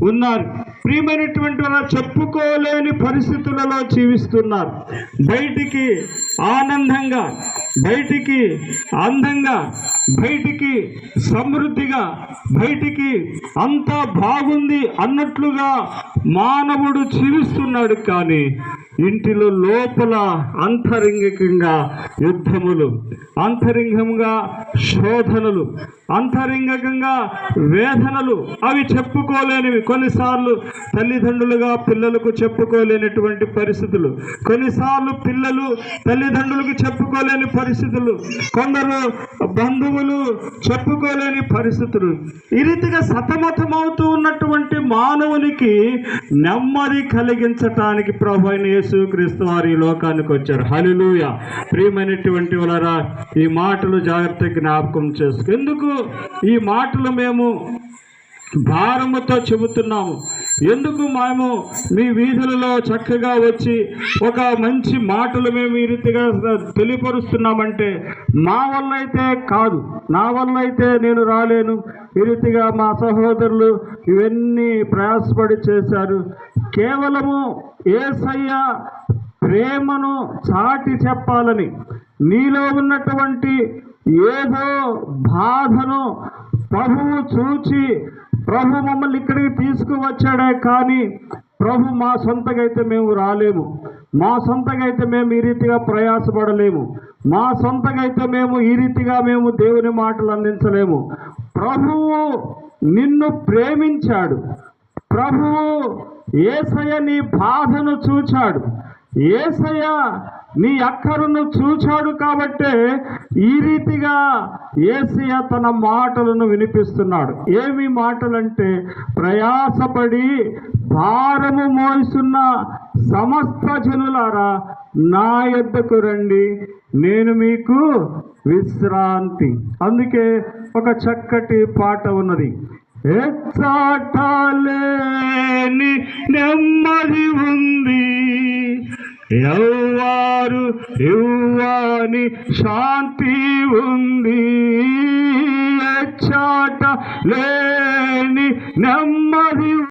ఉన్నారు. ప్రియమైనటువంటి వారు చెప్పుకోలేని పరిస్థితులలో జీవిస్తున్నారు. బయటికి ఆనందంగా, బయటికి అందంగా, బయటికి సమృద్ధిగా, బయటికి అంతా బాగుంది అన్నట్లుగా మానవుడు జీవిస్తున్నాడు. కానీ ఇంటిలో లోపల అంతరంగికంగా యుద్ధములు, అంతరంగంగా శోధనలు, అంతరంగికంగా వేదనలు, అవి చెప్పుకోలేనివి. కొన్నిసార్లు తల్లిదండ్రులుగా పిల్లలకు చెప్పుకోలేనటువంటి పరిస్థితులు, కొన్నిసార్లు పిల్లలు తల్లిదండ్రులకు చెప్పుకోలేని పరిస్థితులు, కొందరు బంధువులు చెప్పుకోలేని పరిస్థితులు. ఈ రీతిగా సతమతమవుతూ ఉన్నటువంటి మానవునికి నెమ్మది కలిగించటానికి ప్రభు అయిన యేసుక్రీస్తు వారు ఈ లోకానికి వచ్చారు. హల్లెలూయా. ప్రియమైనటువంటి వాళ్ళారా, ఈ మాటలు జాగ్రత్తగా జ్ఞాపకం చేసుకో. ఎందుకు ఈ మాటలు మేము భారముతో చెబుతున్నాము? ఎందుకు మేము మీ వీధులలో చక్కగా వచ్చి ఒక మంచి మాటలు మేము ఈ రీతిగా తెలియపరుస్తున్నామంటే మా వల్ల అయితే కాదు, నా వల్ల అయితే నేను రాలేను. ఈ రీతిగా మా సహోదరులు ఇవన్నీ ప్రయాసపడి చేశారు. కేవలము యేసయ్య ప్రేమను చాటి చెప్పాలని, నీలో ఉన్నటువంటి ఏదో బాధను ప్రభువు చూచి ప్రభు మమ్మల్ని ఇక్కడికి తీసుకువచ్చాడే. కానీ ప్రభు మా సొంతగా అయితే మేము రాలేము, మా సొంతగా అయితే మేము ఈ రీతిగా ప్రయాసపడలేము, మా సొంతగా అయితే మేము ఈ రీతిగా మేము దేవుని మాటలు అందించలేము. ప్రభువు నిన్ను ప్రేమించాడు. ప్రభువు యేసయ్య నీ బాధను చూచాడు, యేసయ్య నీ అక్కరను చూచాడు. కాబట్టే ఈ రీతిగా యేసయ్య తన మాటలను వినిపిస్తున్నాడు. ఏమి మాటలంటే, ప్రయాసపడి భారము మోస్తున్న సమస్త జనులారా నా యొద్దకు రండి, నేను మీకు విశ్రాంతి. అందుకే ఒక చక్కటి పాట ఉన్నది, ఎచ్చాటలేని నెమ్మది ఉంది, ఎవ్వారు ఇవ్వని శాంతి ఉంది, ఎచ్చాటలేని నెమ్మది